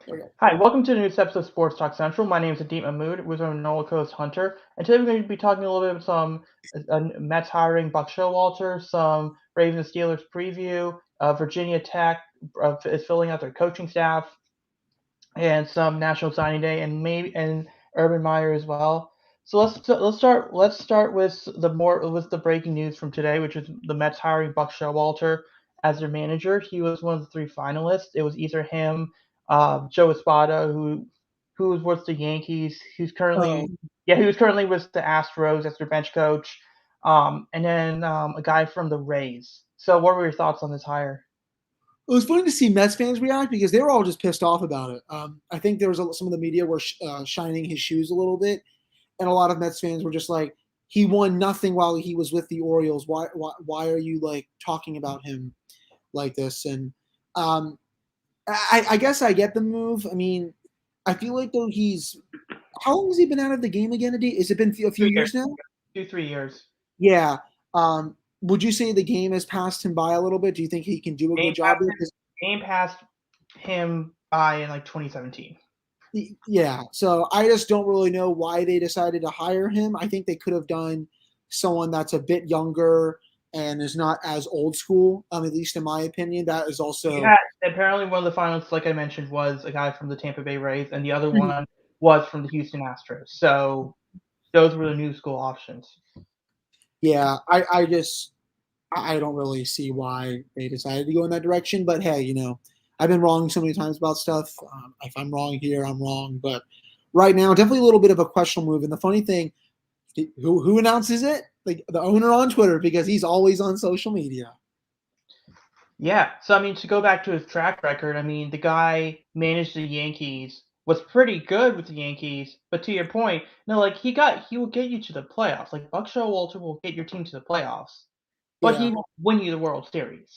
Okay. Hi, welcome to the newest episode of Sports Talk Central. My name is Adeem Mahmood, with our Nola co-host Hunter, and today we're going to be talking a little bit about some Mets hiring Buck Showalter, some Ravens Steelers preview, Virginia Tech is filling out their coaching staff, and some National Signing Day, and Urban Meyer as well. So let's start with the breaking news from today, which is the Mets hiring Buck Showalter as their manager. He was one of the three finalists. It was either him, Joe Espada, who was with the Yankees, Um, he was currently with the Astros as their bench coach, and then a guy from the Rays. So what were your thoughts on this hire? it was funny to see Mets fans react because they were all just pissed off about it. I think there was some of the media were shining his shoes a little bit, and a lot of Mets fans were just like, "He won nothing while he was with the Orioles. Why are you like talking about him like this?" And um, I guess I get the move. I mean, I feel like though he's how long has he been out of the game again? Has it been a few 2 years, years now? 2 3 years. Yeah. Would you say the game has passed him by a little bit? Do you think he can do a good Game job passed there? him, game passed him by in like 2017. Yeah, so I just don't really know why they decided to hire him. I think they could have done someone that's a bit younger and is not as old school. At least in my opinion, that is He also had apparently one of the finalists, like I mentioned, was a guy from the Tampa Bay Rays, and the other Mhm. one was from the Houston Astros. So those were the new school options. Yeah. I don't really see why they decided to go in that direction. But hey, I've been wrong so many times about stuff. If I'm wrong here, I'm wrong. But right now, definitely a little bit of a questionable move. And the funny thing, who announces it? Like the owner on Twitter because he's always on social media. Yeah. So I mean, to go back to his track record, I mean, the guy managed the Yankees, was pretty good with the Yankees, but to your point, no, like he will get you to the playoffs. Like Buck Showalter will get your team to the playoffs, but Yeah, he won't win you the World Series.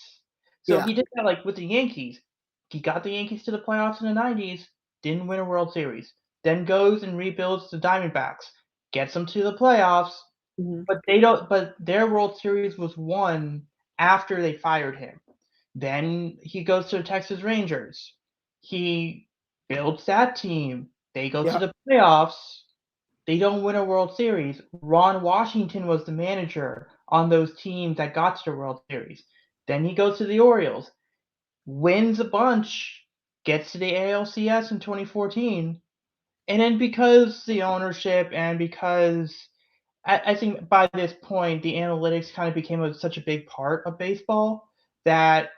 So yeah, he did that like with the Yankees. He got the Yankees to the playoffs in the 90s, didn't win a World Series. Then goes and rebuilds the Diamondbacks, gets them to the playoffs, hmm, but they don't but their World Series was won after they fired him. Then he goes to the Texas Rangers. He builds that team. They go to yeah, the playoffs. They don't win a World Series. Ron Washington was the manager on those teams that got to the World Series. Then he goes to the Orioles, wins a bunch, gets to the ALCS in 2014, and then because the ownership and because I think by this point the analytics kind of became such a big part of baseball that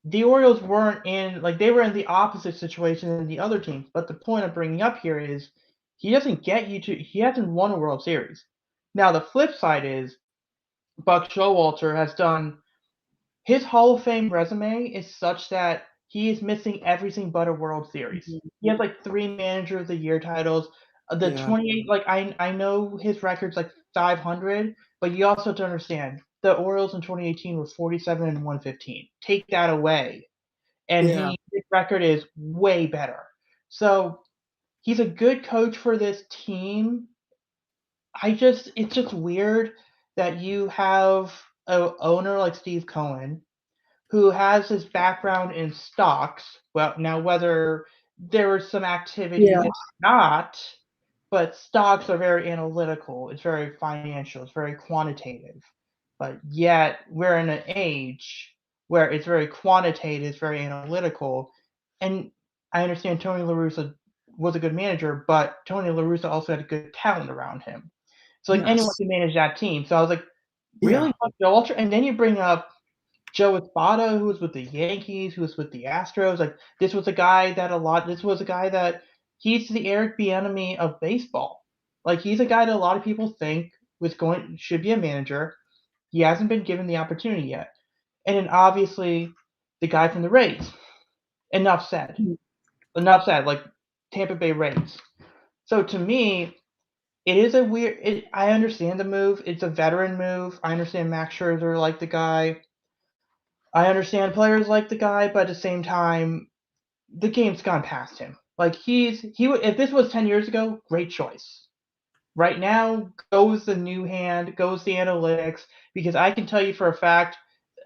the Orioles weren't in like they were in the opposite situation than the other teams. But the point I'm bringing up here is he hasn't won a World Series. Now the flip side is Buck Showalter has done his Hall of Fame resume is such that he is missing everything but a World Series. mhm, He has like three Manager of the Year titles. The yeah, 28, like I know his record's like 500, but you also have to understand the Orioles in 2018 were 47 and 115. Take that away, and yeah, his record is way better. So he's a good coach for this team. It's just weird that you have a owner like Steve Cohen who has his background in stocks. Well, now whether there was some activity yeah, or not, but stocks are very analytical. It's very financial. It's very quantitative. But yet we're in an age where it's very quantitative, it's very analytical, and I understand Tony La Russa was a good manager, but Tony La Russa also had good talent around him. So like anyone yes, can manage that team. So I was like, yeah, really, Joe Walter? And then you bring up Joe Espada, who was with the Yankees, who was with the Astros. Like this was a guy that he's the Eric Bieniemy of baseball. Like he's a guy that a lot of people think was going should be a manager. He hasn't been given the opportunity yet. And then obviously the guy from the Rays. Enough said. Enough said. Like Tampa Bay Rays. So to me, it is a weird. I understand the move. It's a veteran move. I understand Max Scherzer like the guy. I understand players like the guy, but at the same time, the game's gone past him. Like if this was 10 years ago, great choice. Right now goes the new hand, goes the analytics, because I can tell you for a fact,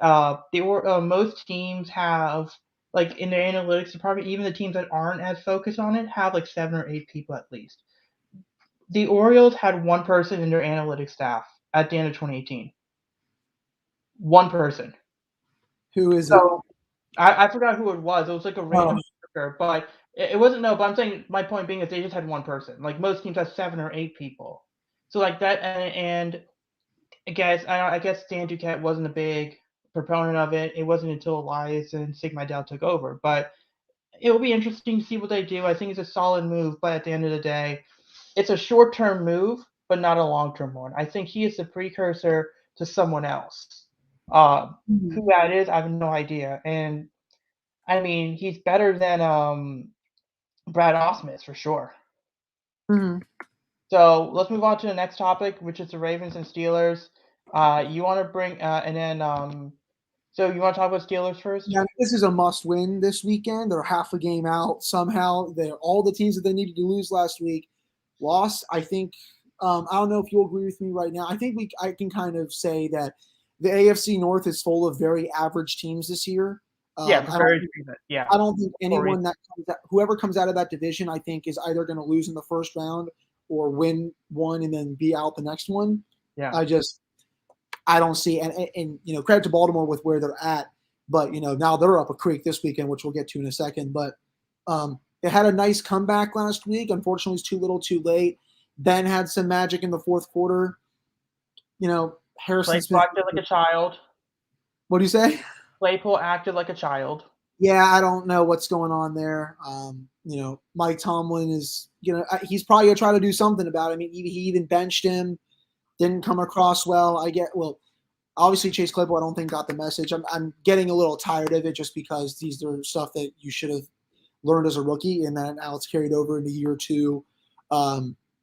most teams have like in their analytics department, even the teams that aren't as focused on it have like 7 or 8 people at least. The Orioles had one person in their analytics staff at the end of 2018. One person. Who is it? So I forgot who it was. It was like a random worker, but it wasn't no. But I'm saying my point being is they just had one person. Like most teams have 7 or 8 people. So like that, and I guess Dan Duquette wasn't a big proponent of it. It wasn't until Elias and Sig Mejdal took over. But it will be interesting to see what they do. I think it's a solid move, but at the end of the day, it's a short-term move, but not a long-term one. I think he is the precursor to someone else. Mhm. Who that is, I have no idea. And I mean, he's better than Brad Ausmus for sure. Mhm. So let's move on to the next topic, which is the Ravens and Steelers. You want to bring and then so you want to talk about Steelers first? Yeah, this is a must-win this weekend. They're half a game out somehow. They're all the teams that they needed to lose last week lost. I think. I don't know if you'll agree with me right now. I think I can kind of say that the AFC North is full of very average teams this year. Yeah, I don't. very decent. Yeah, I don't think Corey. anyone whoever comes out of that division, I think, is either going to lose in the first round or win one and then be out the next one. Yeah, I don't see, and credit to Baltimore with where they're at, but now they're up a creek this weekend, which we'll get to in a second. But they had a nice comeback last week. Unfortunately, it's too little, too late. Ben had some magic in the fourth quarter. Harrison Claypool Smith. acted like a child. What do you say? Claypool acted like a child. Yeah, I don't know what's going on there. Mike Tomlin is, he's probably gonna try to do something about it. I mean, he even benched him, didn't come across well. Obviously Chase Claypool, I don't think got the message. I'm getting a little tired of it just because these are stuff that you should have learned as a rookie, and then now it's carried over into year two.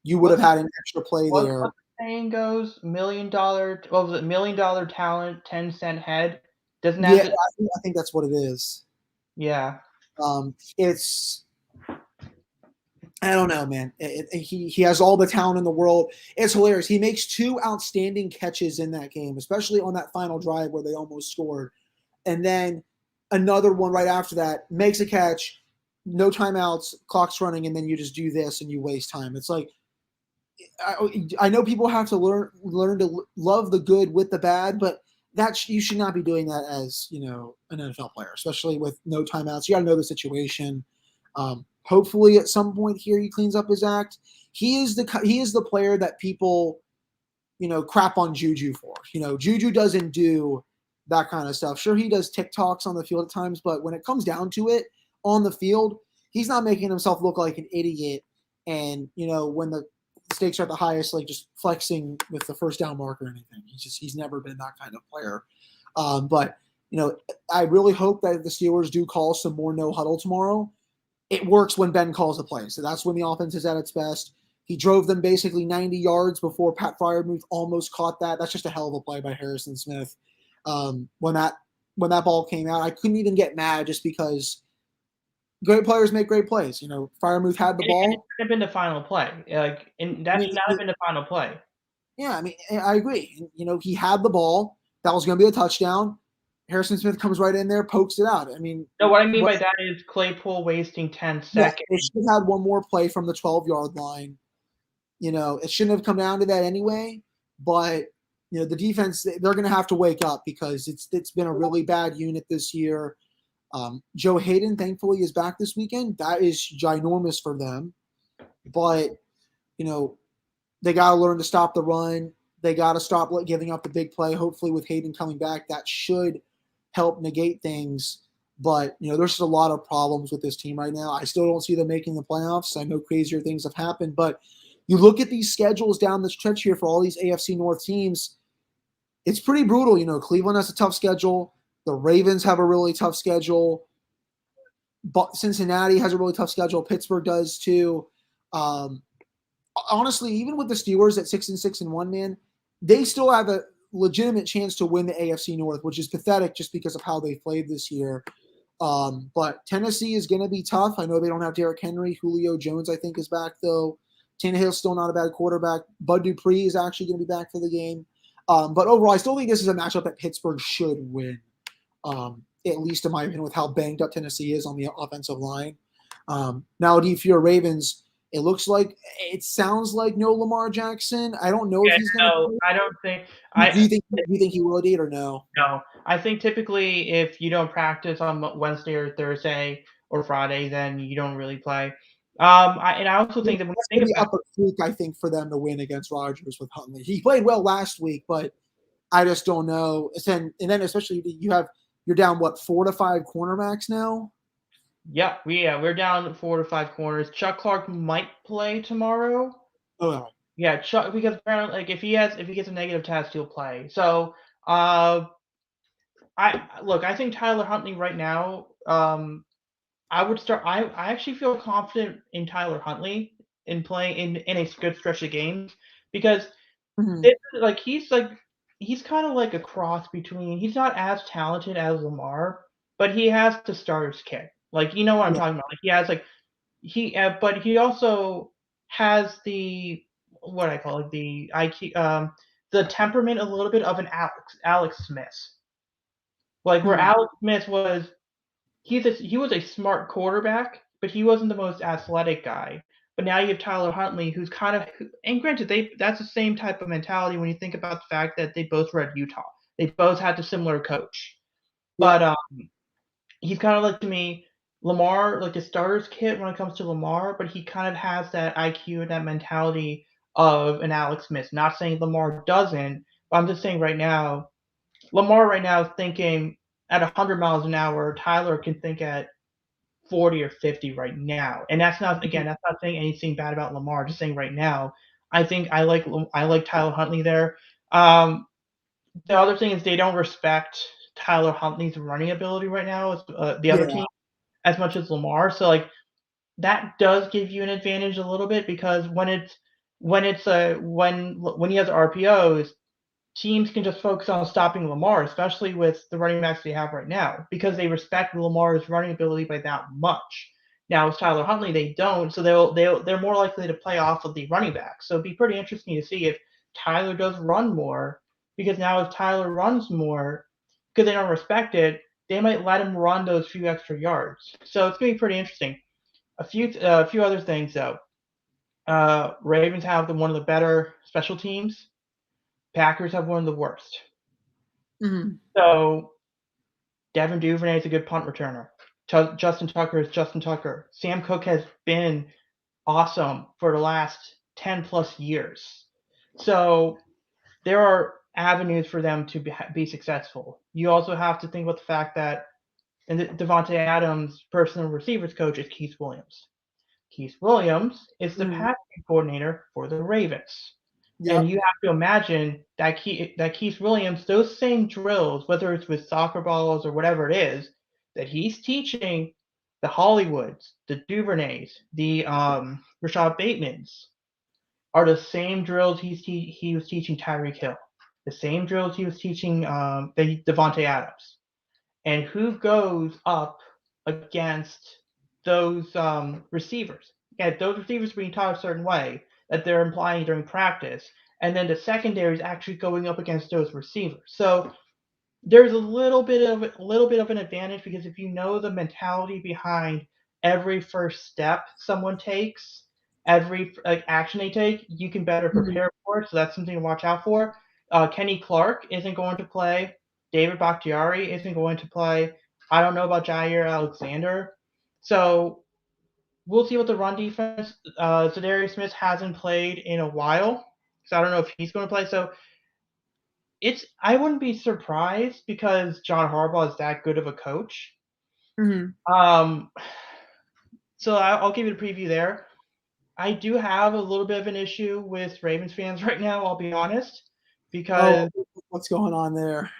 You would have had an extra play there. What the saying goes? $1 million. What was it? $1 million talent, 10-cent head. Doesn't Yeah, have to. I think that's what it is. Yeah. It's I don't know, man. He has all the talent in the world. It's hilarious. He makes two outstanding catches in that game, especially on that final drive where they almost scored. And then another one right after that makes a catch, no timeouts, clock's running, and then you just do this and you waste time. It's like I know people have to learn to love the good with the bad, but you should not be doing that as an NFL player, especially with no timeouts. You got to know the situation. Hopefully, at some point here, he cleans up his act. He is the player that people crap on Juju for. Juju doesn't do that kind of stuff. Sure, he does TikToks on the field at times, but when it comes down to it on the field, he's not making himself look like an idiot. And when the stakes are at the highest, like just flexing with the first down mark or anything. He's never been that kind of player. But I really hope that if the Steelers do call some more no huddle tomorrow, it works when Ben calls the play. So that's when the offense is at its best. He drove them basically 90 yards before Pat Freiermuth almost caught that. That's just a hell of a play by Harrison Smith. When that ball came out, I couldn't even get mad just because great players make great plays. Freiermuth had the ball. It should have been the final play. And that should not have been the final play. Yeah, I mean, I agree. He had the ball. That was going to be a touchdown. Harrison Smith comes right in there, pokes it out. I mean, no, what I mean by that is Claypool wasting 10 seconds. Yeah, they should have had one more play from the 12-yard line. It shouldn't have come down to that anyway. But the defense, they're going to have to wake up because it's been a really bad unit this year. Joe Hayden, thankfully, is back this weekend. That is ginormous for them. But they got to learn to stop the run. They got to stop giving up the big play. Hopefully, with Hayden coming back, that should help negate things. But there's just a lot of problems with this team right now. I still don't see them making the playoffs. I know crazier things have happened, but you look at these schedules down the stretch here for all these AFC North teams, it's pretty brutal. Cleveland has a tough schedule. The Ravens have a really tough schedule. But Cincinnati has a really tough schedule. Pittsburgh does too. Honestly, even with the Steelers at 6-6-1, man, they still have a legitimate chance to win the AFC North, which is pathetic just because of how they played this year. But Tennessee is going to be tough. I know they don't have Derrick Henry. Julio Jones, I think, is back, though. Tannehill's still not a bad quarterback. Bud Dupree is actually going to be back for the game. But overall, I still think this is a matchup that Pittsburgh should win. at least in my opinion, with how banged up Tennessee is on the offensive line. Now, if you're Ravens, it sounds like no Lamar Jackson. I don't know if Yeah, he's going to no, play. I don't think Do I you think he will date or no? no. I think typically if you don't practice on Wednesday or Thursday or Friday, then you don't really play. I also think that when you That's think going to be about up a creek, I think, for them to win against Rodgers with Huntley. He played well last week, but I just don't know. And then especially you're down what 4 to 5 cornerbacks now. we're down 4 to 5 corners. Chuck Clark might play tomorrow. Oh, Yeah, Chuck, because apparently, like if he gets a negative test, he'll play. So, uh, I think Tyler Huntley right now. I would start. I actually feel confident in Tyler Huntley in playing in a good stretch of games because mm-hmm. it, he's kind of like a cross between. He's not as talented as Lamar, but he has the starter's kit. Like you know what I'm Yeah. talking about. Like he has but he also has the what I call it the IQ, the temperament a little bit of an Alex Smith. Like where Mm-hmm. Alex Smith was, he was a smart quarterback, but he wasn't the most athletic guy. But now you have Tyler Huntley, who's kind of, and granted, that's the same type of mentality when you think about the fact that they both were at Utah. They both had the similar coach. Yep. But he's kind of like to me Lamar, like a starter's kit when it comes to Lamar, but he kind of has that IQ and that mentality of an Alex Smith. Not saying Lamar doesn't, but I'm just saying right now, Lamar right now is thinking at 100 miles an hour. Tyler can think at 40 or 50 right now, and that's not Mm-hmm. again, that's not saying anything bad about Lamar. Just saying right now, I think I like Tyler Huntley there. Um, the other thing is they don't respect Tyler Huntley's running ability right now. The other Yeah. team as much as Lamar. So like that does give you an advantage a little bit because when he has RPOs, teams can just focus on stopping Lamar, especially with the running backs they have right now, because they respect Lamar's running ability by that much. Now with Tyler Huntley, they don't, so they're more likely to play off of the running back. So it'd be pretty interesting to see if Tyler does run more, because now if Tyler runs more, because they don't respect it, they might let him run those few extra yards. So it's gonna be pretty interesting. A few other things though. Ravens have one of the better special teams. Packers have one of the worst. Mm-hmm. So Devin Duvernay is a good punt returner. Justin Tucker is Justin Tucker. Sam Cook has been awesome for the last 10 plus years. So there are avenues for them to be successful. You also have to think about the fact that Devontae Adams' personal receivers coach is Keith Williams. Keith Williams is the Mm-hmm. passing coordinator for the Ravens. And Yep. you have to imagine that Keith Williams, those same drills, whether it's with soccer balls or whatever it is, that he's teaching the Hollywoods, the Duvernays, the Rashad Batemans, are the same drills he was teaching Tyreek Hill, the same drills he was teaching Devontae Adams. And who goes up against those receivers? Yeah, those receivers being taught a certain way that they're implying during practice, and then the secondary is actually going up against those receivers. So there's a little bit of an advantage because if you know the mentality behind every first step someone takes, every like action they take, you can better Mm-hmm. prepare for it. So that's something to watch out for. Kenny Clark isn't going to play. David Bakhtiari isn't going to play. I don't know about Jair Alexander. So we'll see what the run defense. Zadarius Smith hasn't played in a while, so I don't know if he's going to play. So I wouldn't be surprised because John Harbaugh is that good of a coach. Mm-hmm. Um, so I'll give you a preview there. I do have a little bit of an issue with Ravens fans right now. I'll be honest, Oh, because what's going on there?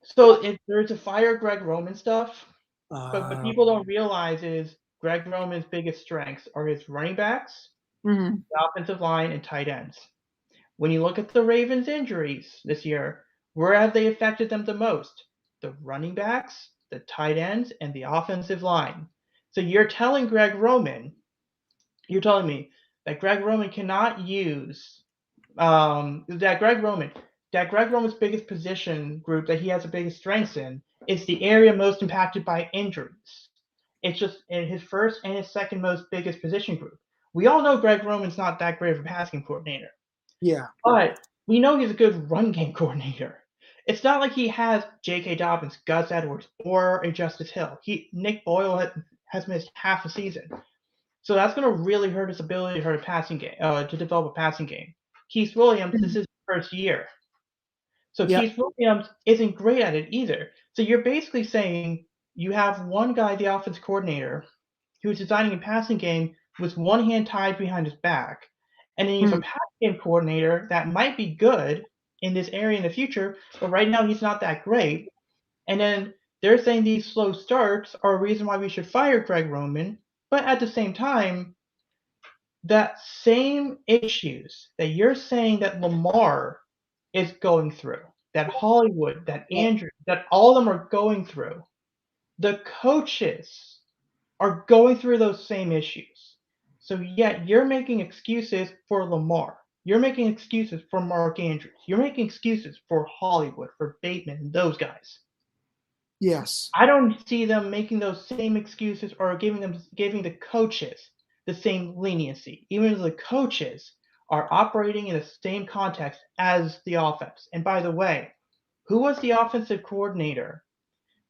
so if there's a fire Greg Roman stuff, but what Uh, people don't realize is Greg Roman's biggest strengths are his running backs, mm-hmm. the offensive line, and tight ends. When you look at the Ravens' injuries this year, where have they affected them the most? The running backs, the tight ends, and the offensive line. So you're telling me that Greg Roman cannot use that Greg Roman's biggest position group that he has the biggest strengths in It's the area most impacted by injuries. It's just in his first and his second most biggest position group. We all know Greg Roman's not that great of a passing coordinator, Yeah. but we know he's a good run game coordinator. It's not like he has J.K. Dobbins, Gus Edwards, or a Justice Hill. Nick Boyle has missed half a season, so that's going to really hurt his ability to hurt a passing game, to develop a passing game. Keith Williams, this is his first year, so Yeah. Keith Williams isn't great at it either. So you're basically saying you have one guy, the offense coordinator, who's designing a passing game with one hand tied behind his back, and then you have a passing game coordinator that might be good in this area in the future, but right now he's not that great. And then they're saying these slow starts are a reason why we should fire Greg Roman, but at the same time, that same issues that you're saying that Lamar is going through, that Hollywood, that Yeah. Andrew, that all of them are going through, the coaches are going through those same issues. So yet you're making excuses for Lamar. You're making excuses for Mark Andrews. You're making excuses for Hollywood, for Bateman, and those guys. Yes. I don't see them making those same excuses or giving the coaches the same leniency, even though the coaches are operating in the same context as the offense. And by the way, who was the offensive coordinator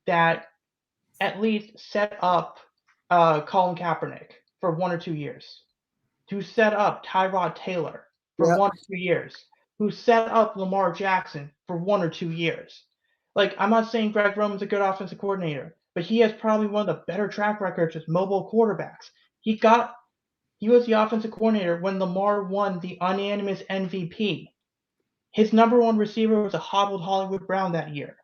that at least set up Colin Kaepernick for 1 or 2 years? Who set up Tyrod Taylor for Yeah. 1 or 2 years? Who set up Lamar Jackson for 1 or 2 years? Like, I'm not saying Greg Roman's a good offensive coordinator, but he has probably one of the better track records with mobile quarterbacks. He was the offensive coordinator when Lamar won the unanimous MVP. His number one receiver was a hobbled Hollywood Brown that year.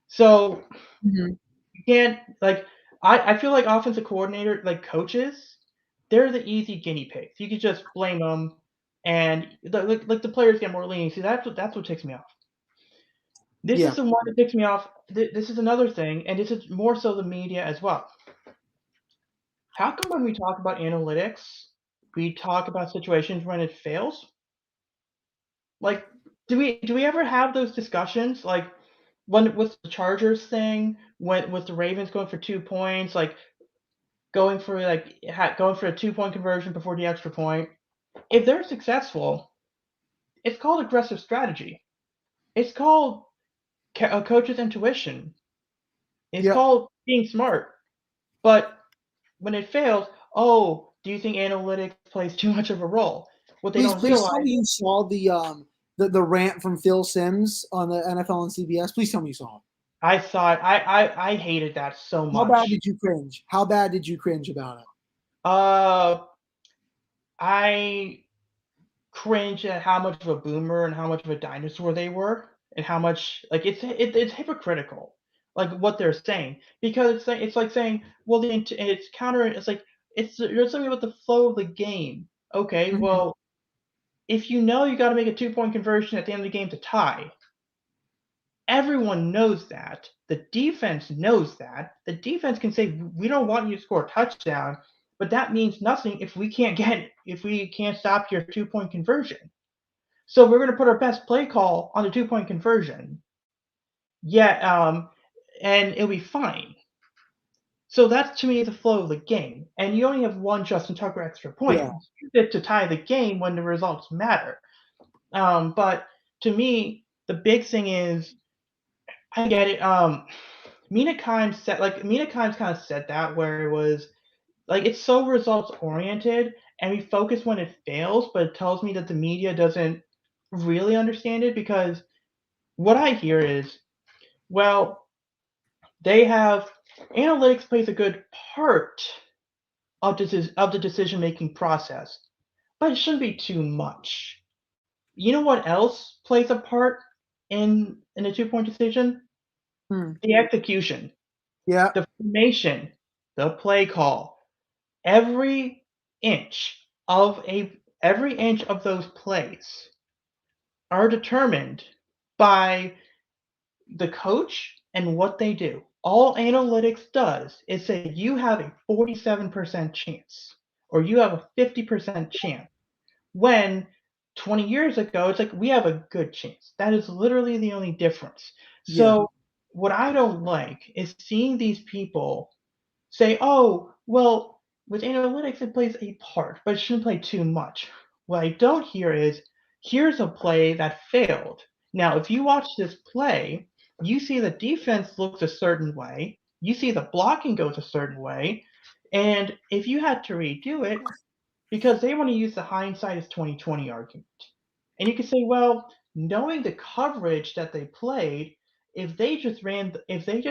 So Mhm. you can't like I feel like offensive coordinator like coaches, they're the easy guinea pigs. You could just blame them, and the players get more lenient. See, that's what ticks me off. This Yeah. is the one that ticks me off. This is another thing, and this is more so the media as well. How come when we talk about analytics, we talk about situations when it fails? Like, do we ever have those discussions? Like, when with the Chargers thing, when with the Ravens going for 2 points, like going for a 2 point conversion before the extra point. If they're successful, it's called aggressive strategy. It's called a coach's intuition. It's Yeah. called being smart. But when it fails, oh, do you think analytics plays too much of a role? What they don't Please tell realize, me you saw the rant from Phil Simms on the NFL and CBS. Please tell me you saw it. I saw it. I hated that so How bad much. did you cringe? How bad did you cringe about it? Uh, I cringe at how much of a boomer and how much of a dinosaur they were, and how much like it's hypocritical, like what they're saying, because it's like saying, well, it's counter. It's like you're something about the flow of the game. Okay, Mhm. well, if you know you got to make a 2 point conversion at the end of the game to tie, everyone knows that. The defense knows that. The defense can say we don't want you to score a touchdown, but that means nothing if we can't stop your 2 point conversion. So we're going to put our best play call on the 2 point conversion. Yeah, and it'll be fine. So that's to me the flow of the game. And you only have one Justin Tucker extra point. Yeah. Use it to tie the game when the results matter. But to me, the big thing is I get it. Mina Kimes kind of said that where it was like it's so results oriented and we focus when it fails, but it tells me that the media doesn't really understand it because what I hear is, well, they have analytics plays a good part of the decision making process, but it shouldn't be too much. You know what else plays a part in a 2 point decision? Hmm. The execution, Yeah. the formation, the play call. Every inch every inch of those plays are determined by the coach and what they do. All analytics does is say you have a 47% chance or you have a 50% chance. When 20 years ago, it's like we have a good chance. That is literally the only difference. Yeah. So what I don't like is seeing these people say, "Oh, well, with analytics, it plays a part, but it shouldn't play too much." What I don't hear is, here's a play that failed. Now, if you watch this play, you see the defense looks a certain way, you see the blocking goes a certain way, and if you had to redo it, because they want to use the hindsight is 2020 argument. And you could say, well, knowing the coverage that they played, if they just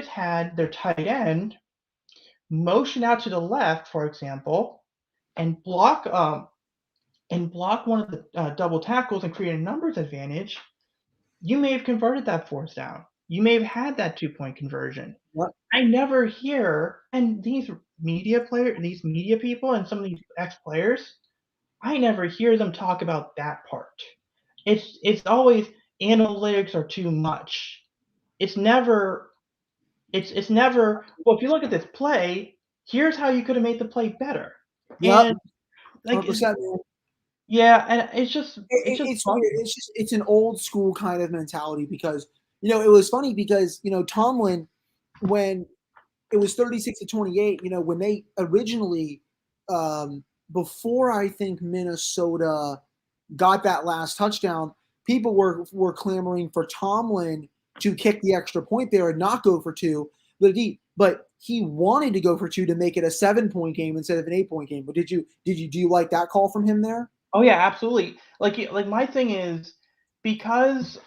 had their tight end motion out to the left, for example, and block one of the double tackles and create a numbers advantage, you may have converted that fourth down. You may have had that 2 point conversion. Yep. I never hear, and these media people, and some of these ex players, I never hear them talk about that part. It's always analytics are too much. It's never it's never, well, if you look at this play, here's how you could have made the play better. Yep. And like 100%. yeah, and it's just It's weird. bugging. It's an old school kind of mentality because it was funny because Tomlin, when it was 36-28, when they originally, before I think Minnesota got that last touchdown, people were clamoring for Tomlin to kick the extra point there and not go for two. But he wanted to go for two to make it a 7 point game instead of an 8 point game. But do you like that call from him there? Oh yeah, absolutely. Like my thing is, because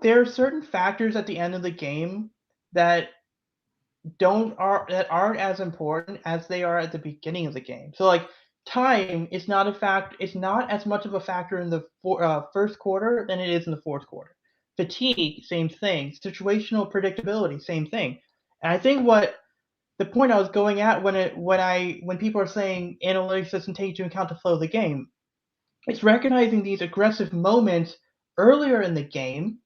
there are certain factors at the end of the game that aren't as important as they are at the beginning of the game. So like time is not a fact. It's not as much of a factor in the first quarter than it is in the fourth quarter. Fatigue, same thing. Situational predictability, same thing. And I think what the point I was going at when people are saying analytics doesn't take into account the flow of the game, it's recognizing these aggressive moments earlier in the game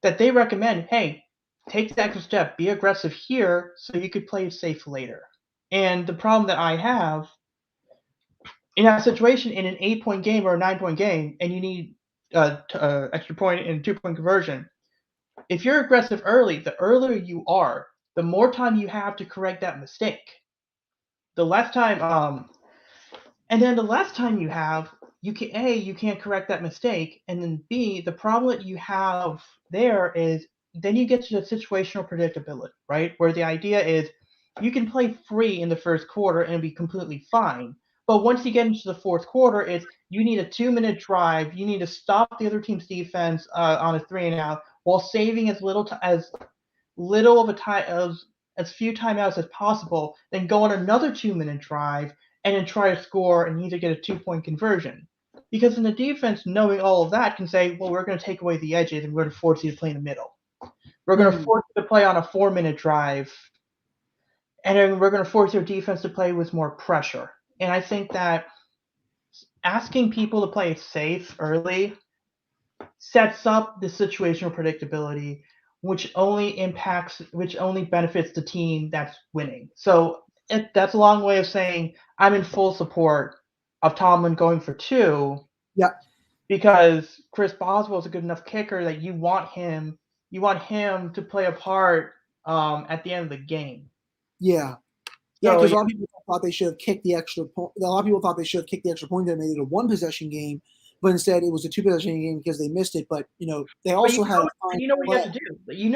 that they recommend, hey, take the extra step, be aggressive here so you could play it safe later. And the problem that I have in that situation in an 8 point game or a 9 point game, and you need extra point and 2 point conversion, if you're aggressive early, the earlier you are, the more time you have to correct that mistake. The less time, and then the less time you have, you can't correct that mistake, and then B, the problem that you have there is then you get to the situational predictability, right? Where the idea is you can play free in the first quarter and be completely fine. But once you get into the fourth quarter, it's you need a 2 minute drive. You need to stop the other team's defense on a 3 and out while saving as little of a time as few timeouts as possible, then go on another 2 minute drive and then try to score and either get a 2 point conversion. Because in the defense, knowing all of that can say, well, we're going to take away the edges and we're going to force you to play in the middle. We're going to Hmm. force you to play on a 4 minute drive, and then we're going to force your defense to play with more pressure. And I think that asking people to play safe early sets up the situational predictability, which only benefits the team that's winning. So that's a long way of saying I'm in full support of Tomlin going for two Yeah. because Chris Boswell is a good enough kicker that you want him to play a part at the end of the game. Yeah. Yeah, So because yeah, a lot of people thought they should have kicked the extra point. A lot of people thought they should have kicked the extra point and made it a one possession game, but instead it was a two possession game because they missed it. But they but also had a fine you know what you play. have to do. You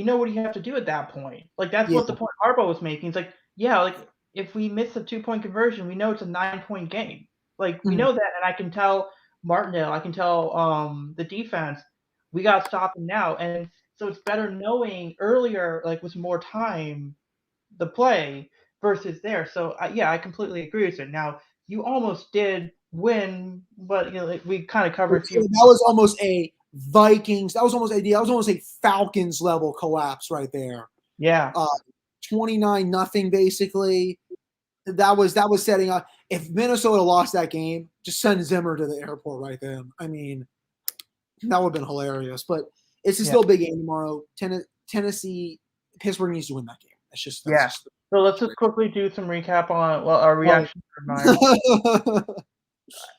know what you have to do at that point. Like that's Yeah. what the point Harbaugh was making. It's like, yeah, like if we miss a 2 point conversion, we know it's a 9 point game. Like we Mhm. know that, and I can tell Martindale, I can tell the defense, we got to stop him now. And so it's better knowing earlier, like with more time, the play versus there. So yeah, I completely agree with it. Now you almost did win, but like, we kind of covered a few. That was almost a Vikings. That was almost a Falcons level collapse right there. Yeah, Uh, 29-0 basically. That was setting up. If Minnesota lost that game, just send Zimmer to the airport right then. I mean, that would have been hilarious. But it's yeah. still a big game tomorrow. Tennessee, Pittsburgh needs to win that game. That's Yeah. just So let's just quickly do some recap on our oh. reaction for Meyer.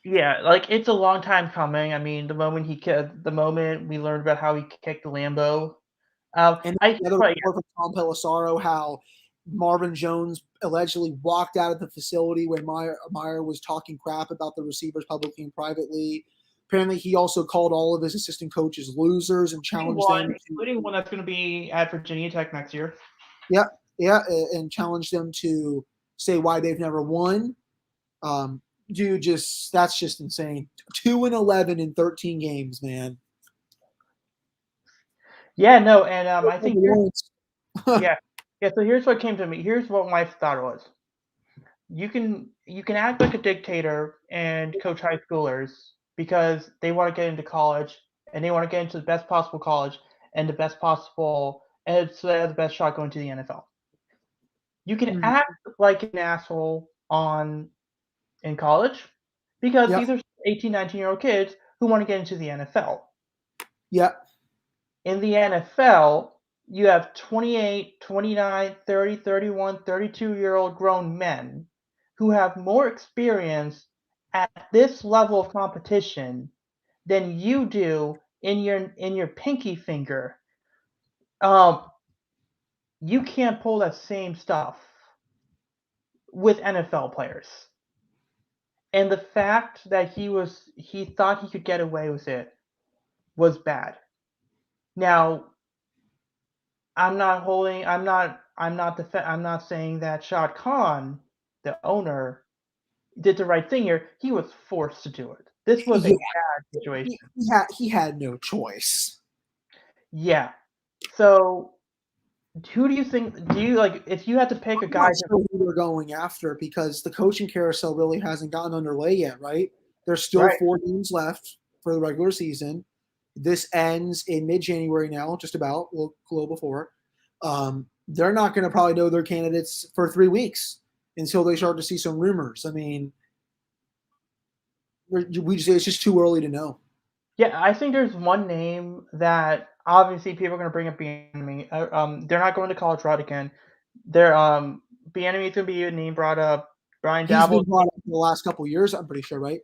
Yeah, like it's a long time coming. I mean, the moment we learned about how he kicked the Lambo, And I the other but report from Tom Pelissaro how Marvin Jones allegedly walked out of the facility when Meyer was talking crap about the receivers publicly and privately. Apparently, he also called all of his assistant coaches losers and challenged them to, including one that's going to be at Virginia Tech next year. yeah, yeah, and challenged them to say why they've never won. Dude, just that's just insane. 2-11 in 13 games, man. Yeah, no, and I think Yeah, yeah, yeah. So here's what came to me. Here's what my thought was. You can act like a dictator and coach high schoolers because they want to get into college and they want to get into the best possible college and the best possible and so they have the best shot going to the NFL. You can mm-hmm. act like an asshole on in college because Yep, these are 18, 19-year-old kids who want to get into the NFL. yep, In the NFL, you have 28, 29, 30, 31, 32-year-old grown men who have more experience at this level of competition than you do in your pinky finger. Um, you can't pull that same stuff with NFL players. And the fact that he thought he could get away with it was bad. Now, I'm not saying that Shad Khan, the owner, did the right thing here. He was forced to do it. This was a yeah. bad situation. He had no choice. Yeah. So who do you think do you like if you had to pick a I'm guy not sure who they're going after because the coaching carousel really hasn't gotten underway yet, right? There's still right? 4 games left for the regular season. This ends in mid-January now, just about, a little before. They're not going to probably know their candidates for 3 weeks until they start to see some rumors. I mean, it's just too early to know. Yeah, I think there's one name that obviously people are going to bring up Bieniemy. They're not going to college route again. They're Bieniemy is going to be a name brought up. Brian He's been Dabble. brought up in the last couple of years, I'm pretty sure, right?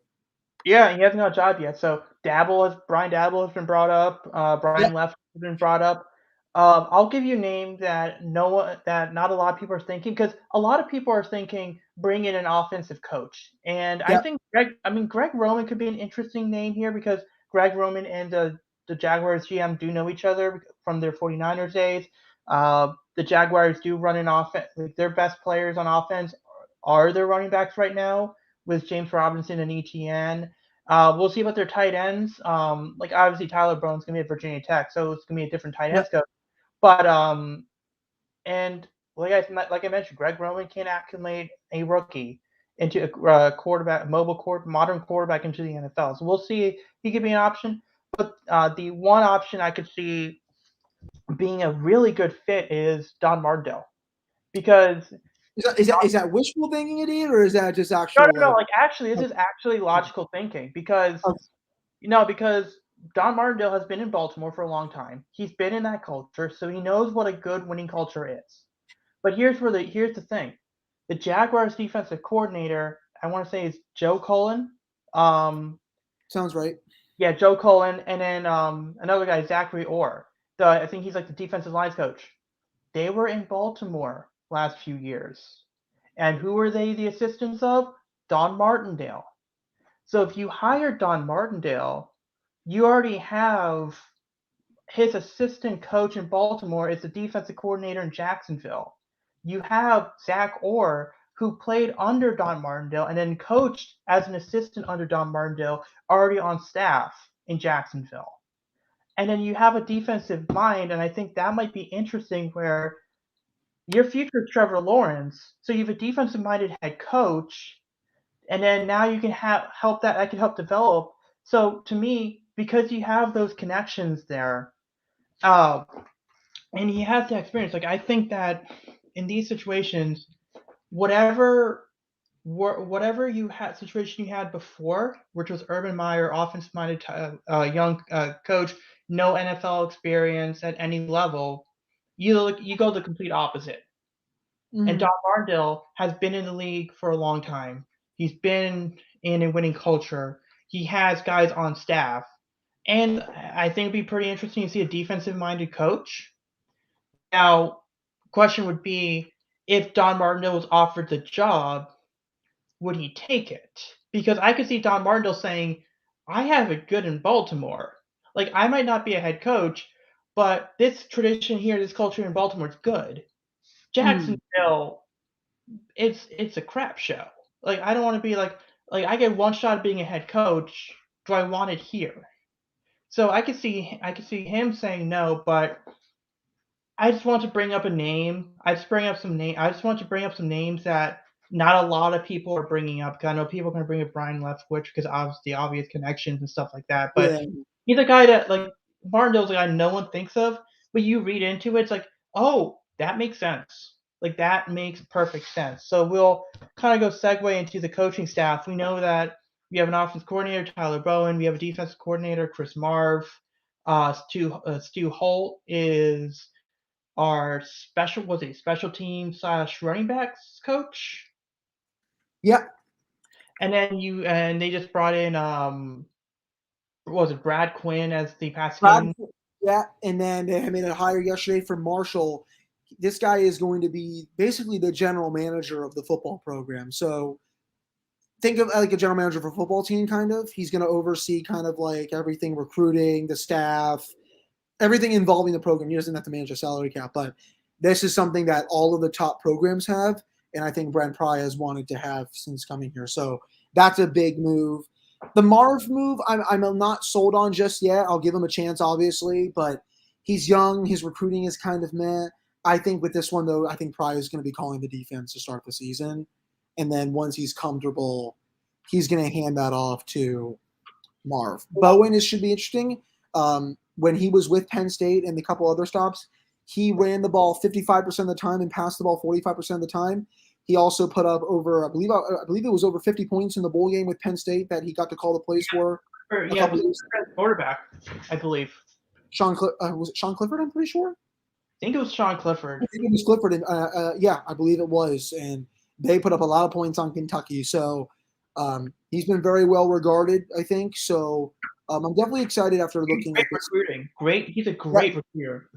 Yeah, he hasn't got a job yet. So Brian Dabble has been brought up. Yep, Brian Left has been brought up. I'll give you a name that that not a lot of people are thinking because a lot of people are thinking bring in an offensive coach, and I yep, think Greg Roman could be an interesting name here because Greg Roman and the Jaguars GM do know each other from their 49ers days. The Jaguars do run an offense. Like, their best players on offense are their running backs right now with James Robinson and ETN. We'll see about their tight ends. Like obviously Tyler Bowen's gonna be at Virginia Tech, so it's gonna be a different tight ends yep. coach. But and like I mentioned, Greg Roman can acclimate a rookie into a quarterback, modern quarterback into the NFL. So we'll see. He could be an option. But the one option I could see being a really good fit is Don Martindale because Is that wishful thinking, it, or is that just no, actual no, no. like? Like actually, this is actually logical thinking because Don Martindale has been in Baltimore for a long time. He's been in that culture, so he knows what a good winning culture is. But here's the thing: the Jaguars' defensive coordinator, I want to say, is Joe Cullen. Um, Sounds right. yeah, Joe Cullen, and then another guy, Zachary Orr. I think he's like the defensive lines coach. They were in Baltimore last few years, and who were they the assistants of? Don Martindale. So if you hire Don Martindale, you already have his assistant coach in Baltimore is the defensive coordinator in Jacksonville. You have Zach Orr, who played under Don Martindale and then coached as an assistant under Don Martindale, already on staff in Jacksonville. And then you have a defensive mind, and I think that might be interesting where your future is Trevor Lawrence. So you have a defensive minded head coach, and then now you can help that can help develop. So to me, because you have those connections there, uh, and he has the experience. Like I think that in these situations, whatever whatever you had situation you had before, which was Urban Meyer, offense-minded young coach, no NFL experience at any level, you go the complete opposite. And Mm-hmm. Don Martindale has been in the league for a long time. He's been in a winning culture. He has guys on staff, and I think it'd be pretty interesting to see a defensive-minded coach Now, question would be, if Don Martindale was offered the job, would he take it? Because I could see Don Martindale saying, I have it good in Baltimore. Like, I might not be a head coach, but this tradition here, this culture in Baltimore is good. Hmm. Jacksonville, it's a crap show. Like, I don't want to be like I get one shot at being a head coach. Do I want it here? So I could see him saying no, but I just want to bring up a name. I just want to bring up some names that not a lot of people are bringing up. 'Cause I know people are going to bring up Brian Leftwich because obviously obvious connections and stuff like that. But Yeah. he's a guy that like Martindale's a guy no one thinks of, but you read into it, it's like, oh, that makes sense. Like that makes perfect sense. So we'll kind of go segue into the coaching staff. We know that we have an offense coordinator, Tyler Bowen. We have a defensive coordinator, Chris Marv. Stu Holt is our special team slash running backs coach, Yeah. and then they just brought in what was it, Brad Quinn as the pass Brad, game. yeah, and then they made a hire yesterday for Marshall. This guy is going to be basically the general manager of the football program. So think of like a general manager for a football team, kind of. He's going to oversee kind of like everything recruiting, the staff, everything involving the program. He doesn't have to manage a salary cap, but this is something that all of the top programs have, and I think Brent Pry has wanted to have since coming here. So that's a big move. The Marv move, I'm not sold on just yet. I'll give him a chance, obviously, but he's young. His recruiting is kind of meh. I think with this one, though, I think Pry is going to be calling the defense to start the season. And then once he's comfortable, he's going to hand that off to Marv. Bowen should be interesting. When he was with Penn State and a couple other stops, he ran the ball 55% of the time and passed the ball 45% of the time. He also put up over, I believe it was over 50 points in the bowl game with Penn State that he got to call the plays for a Yeah, it couple was years. quarterback, I believe. Was it Sean Clifford? I'm pretty sure. I think it was Sean Clifford. I think it was Clifford, and yeah, I believe it was. And they put up a lot of points on Kentucky, so he's been very well regarded, I think. So I'm definitely excited after looking Great at this. recruiting. Great. He's a Yeah, great recruiter.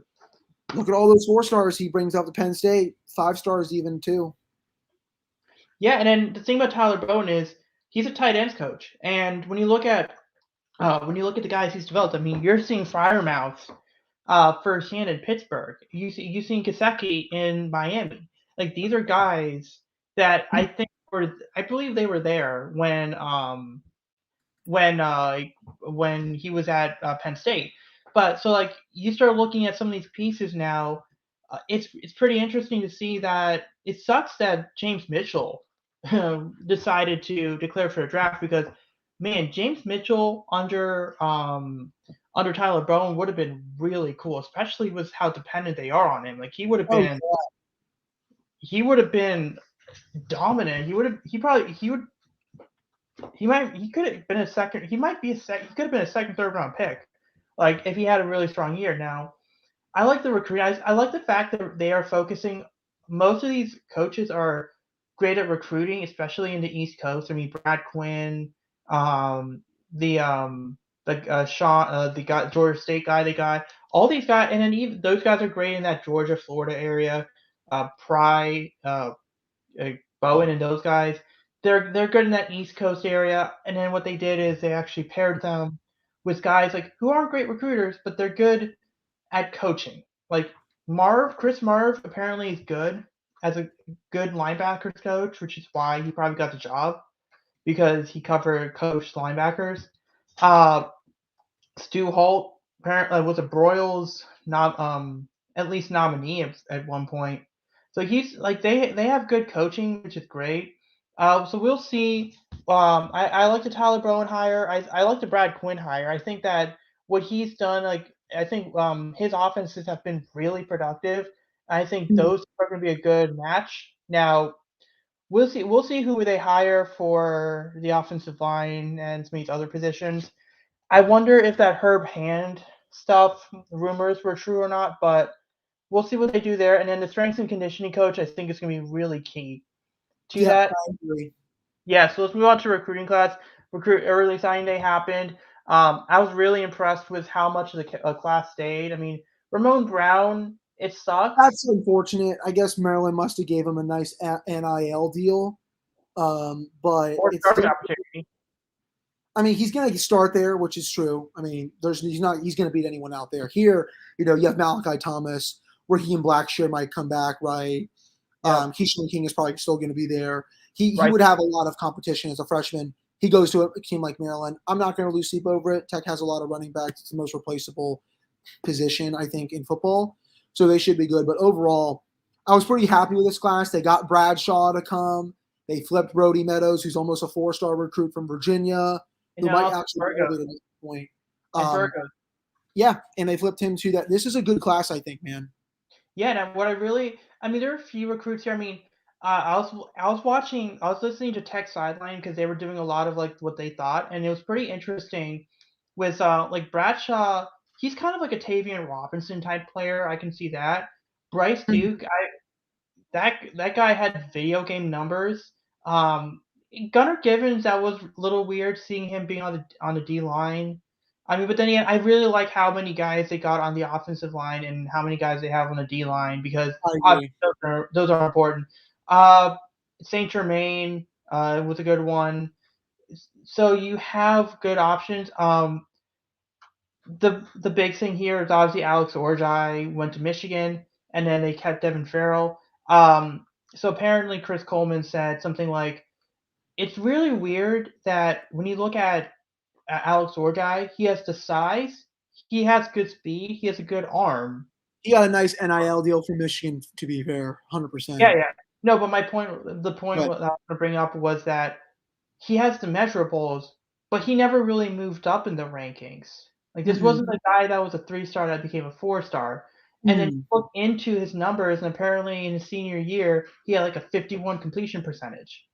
look at all those 4 stars he brings out to Penn State, 5 stars even too. Yeah, and then the thing about Tyler Bowen is he's a tight ends coach, and when you look at the guys he's developed, I mean, you're seeing Fryermouth firsthand in Pittsburgh. You seen Kaseki in Miami. Like these are guys that I believe they were there when uh when he was at Penn State. But so like you start looking at some of these pieces now, it's pretty interesting to see that it sucks that James Mitchell decided to declare for the draft because man, James Mitchell under Tyler Bowen would have been really cool, especially with how dependent they are on him. Like Oh, he would have been dominant. He could have been a second. He might be a second. He could have been a second, third round pick. Like if he had a really strong year. Now, I like the recruit. I like the fact that they are focusing. Most of these coaches are great at recruiting, especially in the East Coast. I mean, Brad Quinn, um, the Sean, the guy, Georgia State guy they got. All these guys, and then even those guys are great in that Georgia, Florida area. Pry, Bowen and those guys, they're good in that East Coast area. And then what they did is they actually paired them with guys like who aren't great recruiters, but they're good at coaching. Like Chris Marv apparently is good as a good linebackers coach, which is why he probably got the job because he coached linebackers. Uh, Stu Holt apparently was a Broyles not at least nominee at one point. So he's like they have good coaching, which is great. So we'll see. I like the Tyler Bowen hire. I like the Brad Quinn hire. I think that what he's done, like I think his offenses have been really productive. I think yeah. those are going to be a good match. Now we'll see. We'll see who they hire for the offensive line and some of these other positions. I wonder if that Herb Hand stuff rumors were true or not, but we'll see what they do there. And then the strength and conditioning coach, I think is going to be really key to Yep, that. I agree. Yeah, so let's move on to recruiting class. Recruit early signing day happened. I was really impressed with how much of the class stayed. I mean, Ramon Brown. It sucks. That's unfortunate. I guess Maryland must have gave him a nice NIL deal, but Or it's starting still. opportunity. I mean, he's going to start there, which is true. I mean, he's going to beat anyone out there. Here, you have Malachi Thomas, Raheem Blackshear might come back, right? Yep. Keyshawn King is probably still going to be there. He Right. would have a lot of competition as a freshman. He goes to a team like Maryland. I'm not going to lose sleep over it. Tech has a lot of running backs. It's the most replaceable position, I think, in football. So they should be good. But overall, I was pretty happy with this class. They got Bradshaw to come. They flipped Brody Meadows, who's almost a 4-star recruit from Virginia, And who might also actually Virgo. elevate at this point. And Virgo. Yeah, and they flipped him to that. This is a good class, I think, man. Yeah, and what I mean, there are a few recruits here. I mean, I was listening to Tech Sideline because they were doing a lot of like what they thought, and it was pretty interesting. With like Bradshaw, he's kind of like a Tavian Robinson type player. I can see that. Bryce Duke, that guy had video game numbers. Um, Gunnar Givens, that was a little weird seeing him being on the D line. I mean, but then again, I really like how many guys they got on the offensive line and how many guys they have on the D line because I obviously agree. those are important. Uh, Saint Germain was a good one. So you have good options. The big thing here is obviously Alex Orjai went to Michigan, and then they kept Devin Farrell. So apparently Chris Coleman said something like, "It's really weird that when you look at Alex Orjai, he has the size, he has good speed, he has a good arm." He got a nice NIL deal from Michigan, to be fair, 100%. Yeah, yeah. No, but the point But what I was going to bring up was that he has the measurables, but he never really moved up in the rankings. Like this wasn't mm-hmm, a guy that was a 3-star that became a 4-star. And then you mm, look into his numbers, and apparently in his senior year, he had like a 51 completion percentage.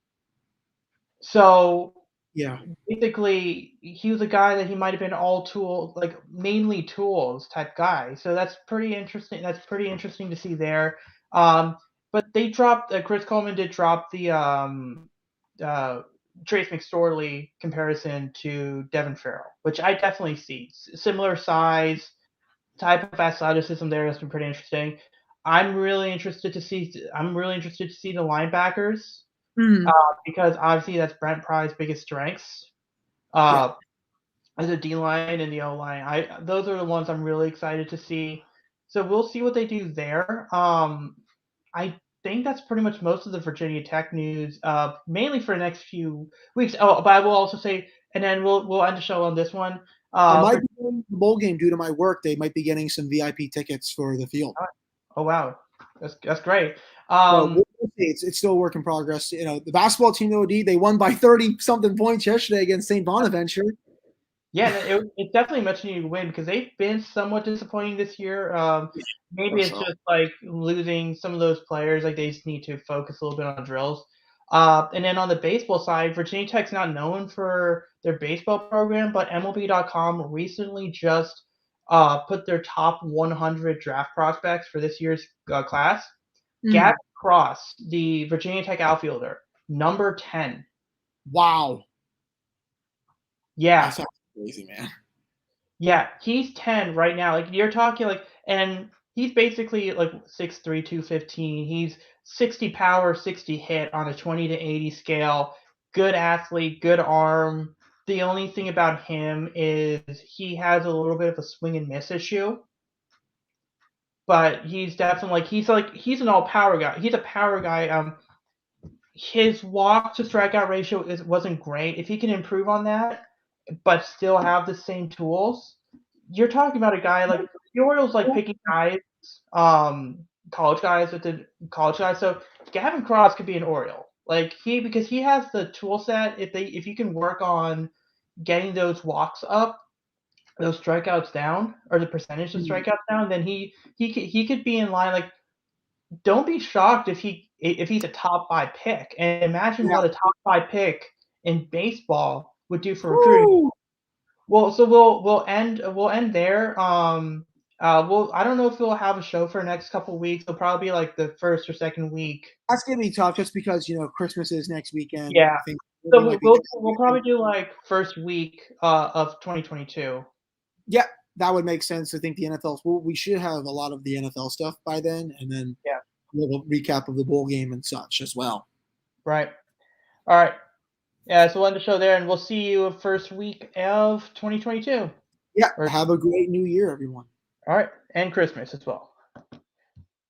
So yeah. basically, he was a guy that he might have been all tool, like mainly tools type guy. So that's pretty interesting. That's pretty interesting to see there. But they dropped. Chris Coleman did drop the uh, Trace McSorley comparison to Devin Farrell, which I definitely see. Similar size, type of athleticism there has been pretty interesting. I'm really interested to see. I'm really interested to see the linebackers Mm, because obviously that's Brent Pry's biggest strengths. yeah. Uh, as a D line and the O line, those are the ones I'm really excited to see. So we'll see what they do there. I think that's pretty much most of the Virginia Tech news, mainly for the next few weeks. Oh, but I will also say, and then we'll end the show on this one. I Uh, might for, be going to the bowl game due to my work. They might be getting some VIP tickets for the field. oh wow, that's great. So Um, we'll see. It's still a work in progress. The basketball team, OD, they won by 30 something points yesterday against St. Bonaventure. Yeah, it's definitely much needed win because they've been somewhat disappointing this year. Maybe For it's sure. just like losing some of those players. Like they just need to focus a little bit on drills. And then on the baseball side, Virginia Tech's not known for their baseball program, but MLB.com recently just put their top 100 draft prospects for this year's class. Gavin Mm, Cross, the Virginia Tech outfielder, number 10. wow. Yeah, That's crazy, man. yeah, he's 10 right now. Like you're talking like and he's basically like 6'3", 215. He's 60 power, 60 hit on a 20 to 80 scale. Good athlete, good arm. The only thing about him is he has a little bit of a swing and miss issue. But he's definitely he's an all power guy. He's a power guy. His walk to strikeout ratio wasn't great. If he can improve on that, but still have the same tools, you're talking about a guy like the Orioles like picking guys, college guys with the college guys. So Gavin Cross could be an Oriole. Like because he has the tool set. If you can work on getting those walks up, those strikeouts down, or the percentage of Mm, strikeouts down, then he could be in line. Like don't be shocked if he's a top 5 pick. And imagine yeah. what a top 5 pick in baseball would do for recruiting. Woo! Well, so we'll end there. I don't know if we'll have a show for the next couple weeks. It'll probably be like the first or second week. That's gonna be tough just because Christmas is next weekend. Yeah. I think So we might be we'll probably do like first week of 2022. yeah, that would make sense. I think the NFL. Well, we should have a lot of the NFL stuff by then, and then Yeah. a little recap of the bowl game and such as well. Right. All right. Yeah, so we'll end the show there, and we'll see you first week of 2022. Yeah. Or, Have a great new year, everyone. all right, and Christmas as well.